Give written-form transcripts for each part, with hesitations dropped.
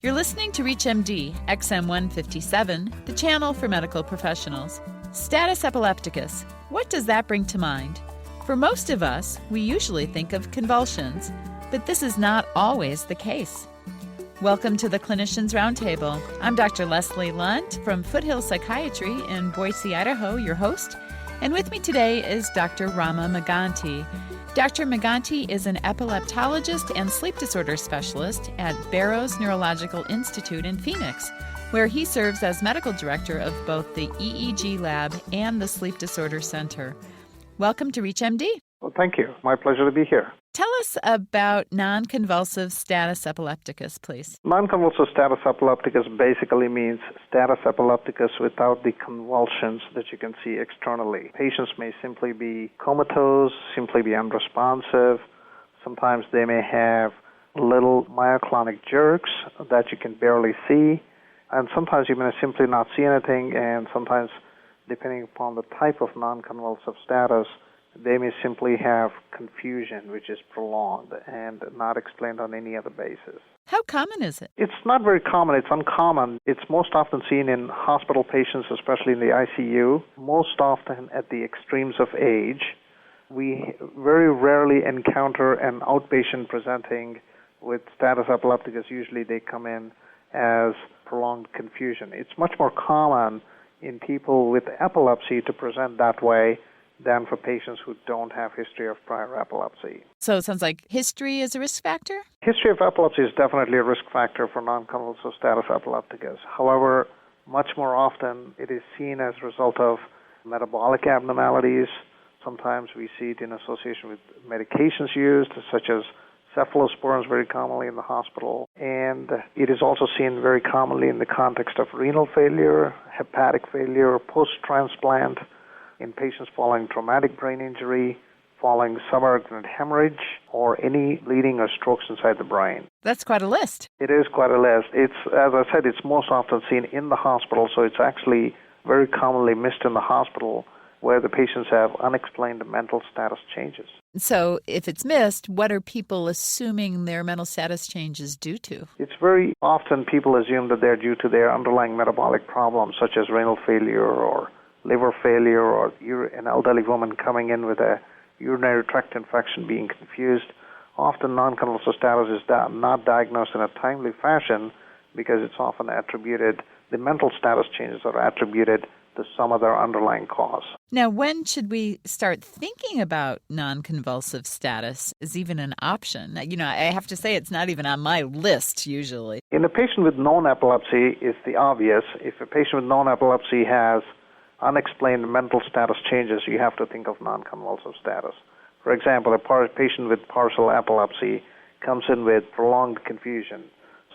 You're listening to ReachMD XM157, the channel for medical professionals. Status epilepticus. What does that bring to mind? For most of us, we usually think of convulsions, but this is not always the case. Welcome to the Clinicians Roundtable. I'm Dr. Leslie Lundt from Foothill Psychiatry in Boise, Idaho, your host. And with me today is Dr. Rama Maganti. Dr. Maganti is an epileptologist and sleep disorder specialist at Barrows Neurological Institute in Phoenix, where he serves as medical director of both the EEG lab and the Sleep Disorder Center. Welcome to ReachMD. Well, thank you. My pleasure to be here. Tell us about nonconvulsive status epilepticus, please. Nonconvulsive status epilepticus basically means status epilepticus without the convulsions that you can see externally. Patients may simply be comatose, simply be unresponsive. Sometimes they may have little myoclonic jerks that you can barely see. And sometimes you may simply not see anything, and sometimes, depending upon the type of nonconvulsive status, they may simply have confusion, which is prolonged and not explained on any other basis. How common is it? It's not very common. It's uncommon. It's most often seen in hospital patients, especially in the ICU, most often at the extremes of age. We very rarely encounter an outpatient presenting with status epilepticus. Usually they come in as prolonged confusion. It's much more common in people with epilepsy to present that way than for patients who don't have history of prior epilepsy. So it sounds like history is a risk factor? History of epilepsy is definitely a risk factor for nonconvulsive status epilepticus. However, much more often it is seen as a result of metabolic abnormalities. Sometimes we see it in association with medications used, such as cephalosporins, very commonly in the hospital. And it is also seen very commonly in the context of renal failure, hepatic failure, post-transplant, in patients following traumatic brain injury, following subarachnoid hemorrhage, or any bleeding or strokes inside the brain. That's quite a list. It is quite a list. It's, as I said, it's most often seen in the hospital, so it's actually very commonly missed in the hospital where the patients have unexplained mental status changes. So if it's missed, what are people assuming their mental status changes due to? It's very often people assume that they're due to their underlying metabolic problems, such as renal failure or liver failure, or an elderly woman coming in with a urinary tract infection being confused. Often nonconvulsive status is not diagnosed in a timely fashion because it's often attributed, the mental status changes are attributed to some other underlying cause. Now, when should we start thinking about nonconvulsive status as even an option? You know, I have to say it's not even on my list usually. In a patient with known epilepsy, it's the obvious. If a patient with known epilepsy has unexplained mental status changes, you have to think of nonconvulsive status. For example, a patient with partial epilepsy comes in with prolonged confusion,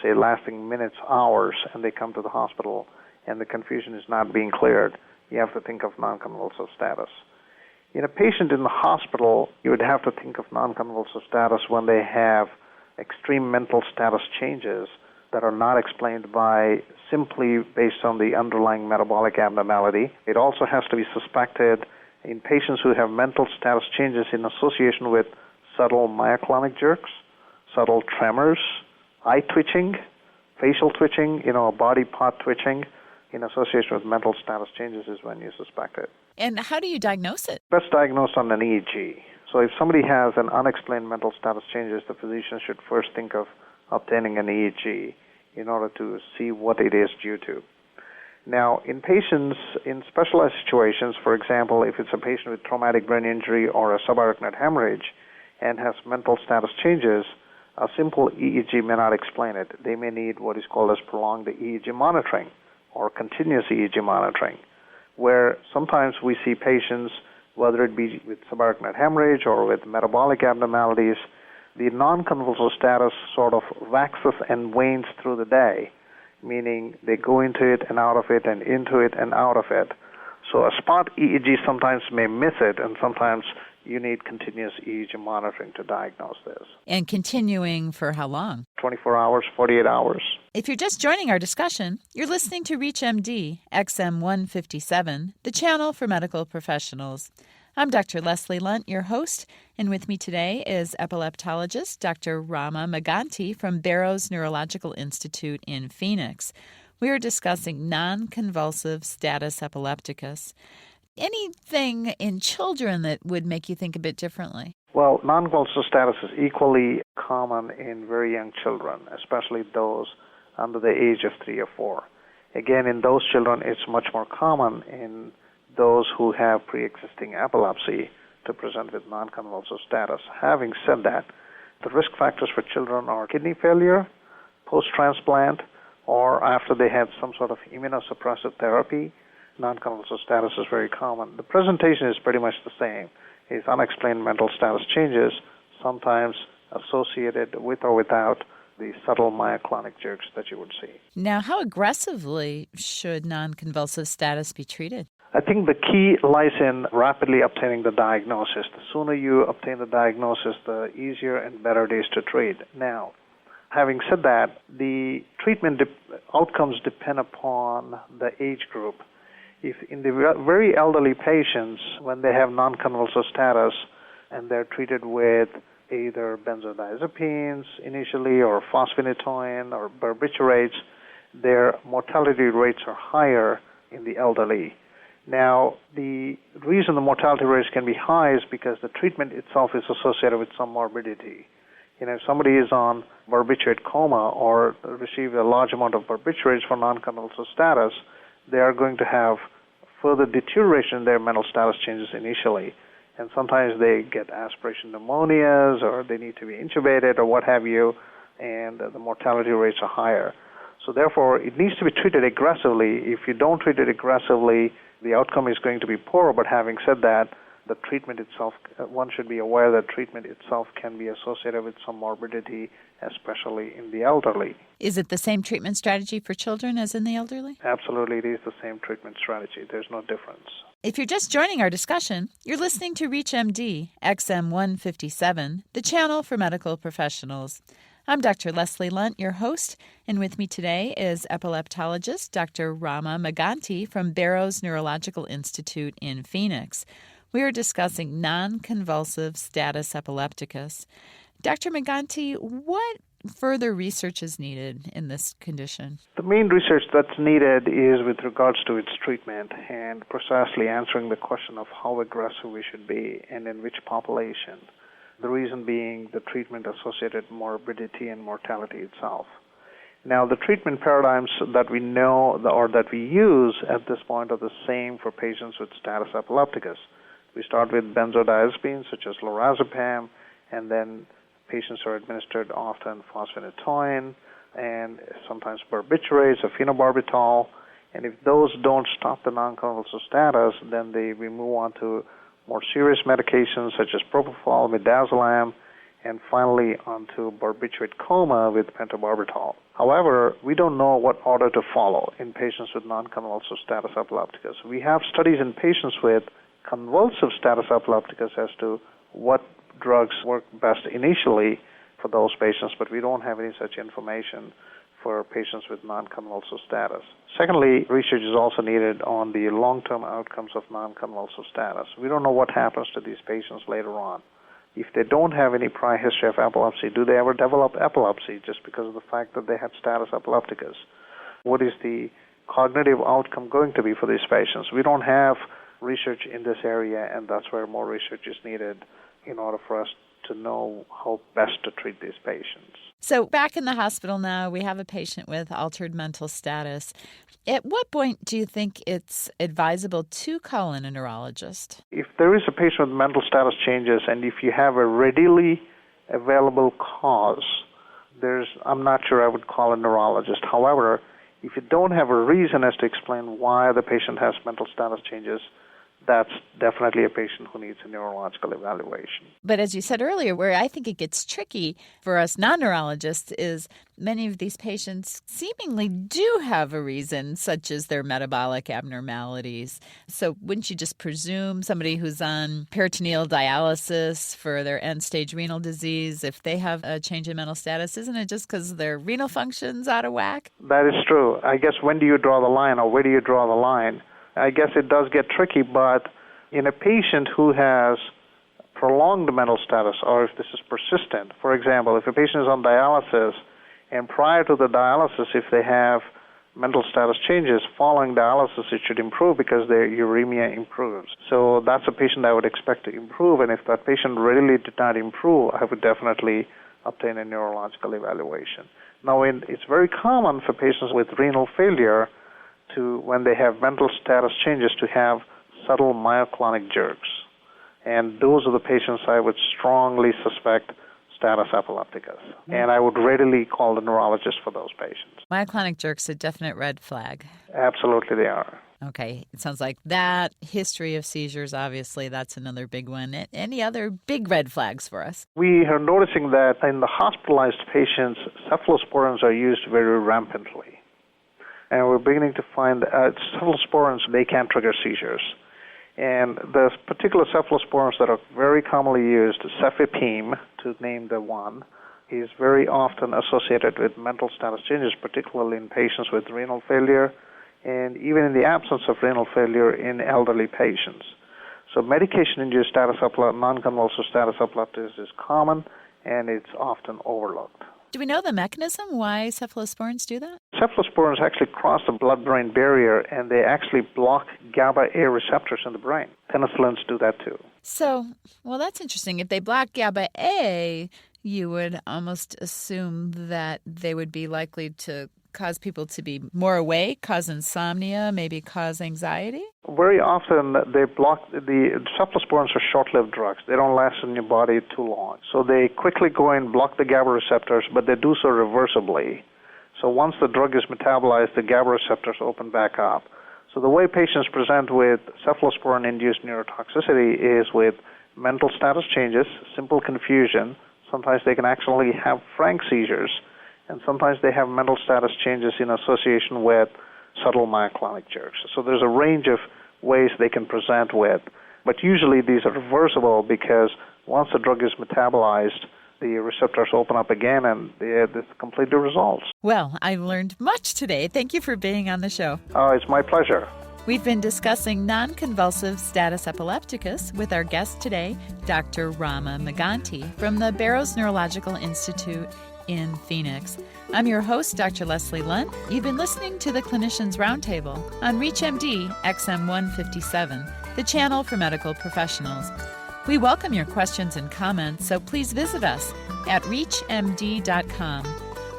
say lasting minutes, hours, and they come to the hospital and the confusion is not being cleared. You have to think of nonconvulsive status. In a patient in the hospital, you would have to think of nonconvulsive status when they have extreme mental status changes that are not explained by simply based on the underlying metabolic abnormality. It also has to be suspected in patients who have mental status changes in association with subtle myoclonic jerks, subtle tremors, eye twitching, facial twitching, body part twitching in association with mental status changes is when you suspect it. And how do you diagnose it? Best diagnosed on an EEG. So if somebody has an unexplained mental status changes, the physician should first think of obtaining an EEG in order to see what it is due to. Now, in patients in specialized situations, for example, if it's a patient with traumatic brain injury or a subarachnoid hemorrhage and has mental status changes, a simple EEG may not explain it. They may need what is called as prolonged EEG monitoring or continuous EEG monitoring, where sometimes we see patients, whether it be with subarachnoid hemorrhage or with metabolic abnormalities, the nonconvulsive status sort of waxes and wanes through the day, meaning they go into it and out of it and into it and out of it. So a spot EEG sometimes may miss it, and sometimes you need continuous EEG monitoring to diagnose this. And continuing for how long? 24 hours, 48 hours. If you're just joining our discussion, you're listening to ReachMD XM157, the channel for medical professionals. I'm Dr. Leslie Lundt, your host, and with me today is Epileptologist Dr. Rama Maganti from Barrows Neurological Institute in Phoenix. We are discussing non-convulsive status epilepticus. Anything in children that would make you think a bit differently? Well, non-convulsive status is equally common in very young children, especially those under the age of 3 or 4. Again, in those children, it's much more common in those who have pre-existing epilepsy to present with non-convulsive status. Having said that, the risk factors for children are kidney failure, post-transplant, or after they had some sort of immunosuppressive therapy. Non-convulsive status is very common. The presentation is pretty much the same. It's unexplained mental status changes, sometimes associated with or without the subtle myoclonic jerks that you would see. Now, how aggressively should non-convulsive status be treated? I think the key lies in rapidly obtaining the diagnosis. The sooner you obtain the diagnosis, the easier and better it is to treat. Now, having said that, the treatment outcomes depend upon the age group. If in the very elderly patients, when they have non-convulsive status and they're treated with either benzodiazepines initially or fosphenytoin or barbiturates, their mortality rates are higher in the elderly. Now, the reason the mortality rates can be high is because the treatment itself is associated with some morbidity. If somebody is on barbiturate coma or receive a large amount of barbiturates for non-convulsive status, they are going to have further deterioration in their mental status changes initially. And sometimes they get aspiration pneumonias or they need to be intubated or what have you, and the mortality rates are higher. So therefore, it needs to be treated aggressively. If you don't treat it aggressively, the outcome is going to be poor. But having said that, the treatment itself, one should be aware that treatment itself can be associated with some morbidity, especially in the elderly. Is it the same treatment strategy for children as in the elderly? Absolutely, it is the same treatment strategy. There's no difference. If you're just joining our discussion, you're listening to ReachMD XM157, the channel for medical professionals. I'm Dr. Leslie Lundt, your host, and with me today is Epileptologist Dr. Rama Maganti from Barrows Neurological Institute in Phoenix. We are discussing non-convulsive status epilepticus. Dr. Maganti, what further research is needed in this condition? The main research that's needed is with regards to its treatment and precisely answering the question of how aggressive we should be and in which population. The reason being the treatment associated morbidity and mortality itself. Now, the treatment paradigms that we know or that we use at this point are the same for patients with status epilepticus. We start with benzodiazepines such as lorazepam, and then patients are administered often fosphenytoin and sometimes barbiturates or phenobarbital. And if those don't stop the non-convulsive status, then we move on to more serious medications such as propofol, midazolam, and finally onto barbiturate coma with pentobarbital. However, we don't know what order to follow in patients with non-convulsive status epilepticus. We have studies in patients with convulsive status epilepticus as to what drugs work best initially for those patients, but we don't have any such information for patients with non-convulsive status. Secondly, research is also needed on the long-term outcomes of non-convulsive status. We don't know what happens to these patients later on. If they don't have any prior history of epilepsy, do they ever develop epilepsy just because of the fact that they had status epilepticus? What is the cognitive outcome going to be for these patients? We don't have research in this area, and that's where more research is needed in order for us to know how best to treat these patients. So back in the hospital now, we have a patient with altered mental status. At what point do you think it's advisable to call in a neurologist? If there is a patient with mental status changes and if you have a readily available cause, I'm not sure I would call a neurologist. However, if you don't have a reason as to explain why the patient has mental status changes, that's definitely a patient who needs a neurological evaluation. But as you said earlier, where I think it gets tricky for us non-neurologists is many of these patients seemingly do have a reason, such as their metabolic abnormalities. So wouldn't you just presume somebody who's on peritoneal dialysis for their end-stage renal disease, if they have a change in mental status, isn't it just because their renal function's out of whack? That is true. I guess when do you draw the line, or where do you draw the line? I guess it does get tricky, but In a patient who has prolonged mental status, or if this is persistent, for example, if a patient is on dialysis and prior to the dialysis, if they have mental status changes, following dialysis it should improve because their uremia improves. So that's a patient I would expect to improve, and if that patient really did not improve, I would definitely obtain a neurological evaluation. Now, it's very common for patients with renal failure to, when they have mental status changes, to have subtle myoclonic jerks. And those are the patients I would strongly suspect status epilepticus. And I would readily call the neurologist for those patients. Myoclonic jerks, a definite red flag. Absolutely they are. Okay, it sounds like that. History of seizures, obviously, that's another big one. Any other big red flags for us? We are noticing that in the hospitalized patients, cephalosporins are used very rampantly. And we're beginning to find that cephalosporins, they can trigger seizures. And the particular cephalosporins that are very commonly used, cefepime, to name the one, is very often associated with mental status changes, particularly in patients with renal failure, and even in the absence of renal failure in elderly patients. So medication-induced non-convulsive status epilepticus is common, and it's often overlooked. Do we know the mechanism why cephalosporins do that? Cephalosporins actually cross the blood-brain barrier, and they actually block GABA-A receptors in the brain. Penicillins do that too. So, well, that's interesting. If they block GABA-A, you would almost assume that they would be likely to cause people to be more awake, cause insomnia, maybe cause anxiety? Very often they block, the cephalosporins are short-lived drugs. They don't last in your body too long. So they quickly go and block the GABA receptors, but they do so reversibly. So once the drug is metabolized, the GABA receptors open back up. So the way patients present with cephalosporin-induced neurotoxicity is with mental status changes, simple confusion. Sometimes they can actually have frank seizures, and sometimes they have mental status changes in association with subtle myoclonic jerks. So there's a range of ways they can present with, but usually these are reversible because once the drug is metabolized, the receptors open up again and this completely resolves. Well, I learned much today. Thank you for being on the show. Oh, it's my pleasure. We've been discussing non-convulsive status epilepticus with our guest today, Dr. Rama Maganti from the Barrows Neurological Institute in Phoenix. I'm your host, Dr. Leslie Lundt. You've been listening to the Clinicians Roundtable on ReachMD XM157, the channel for medical professionals. We welcome your questions and comments, so please visit us at reachmd.com.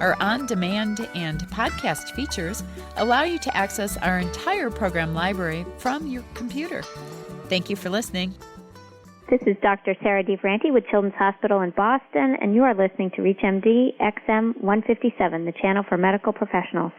Our on-demand and podcast features allow you to access our entire program library from your computer. Thank you for listening. This is Dr. Sarah DeFranti with Children's Hospital in Boston, and you are listening to ReachMD XM157, the channel for medical professionals.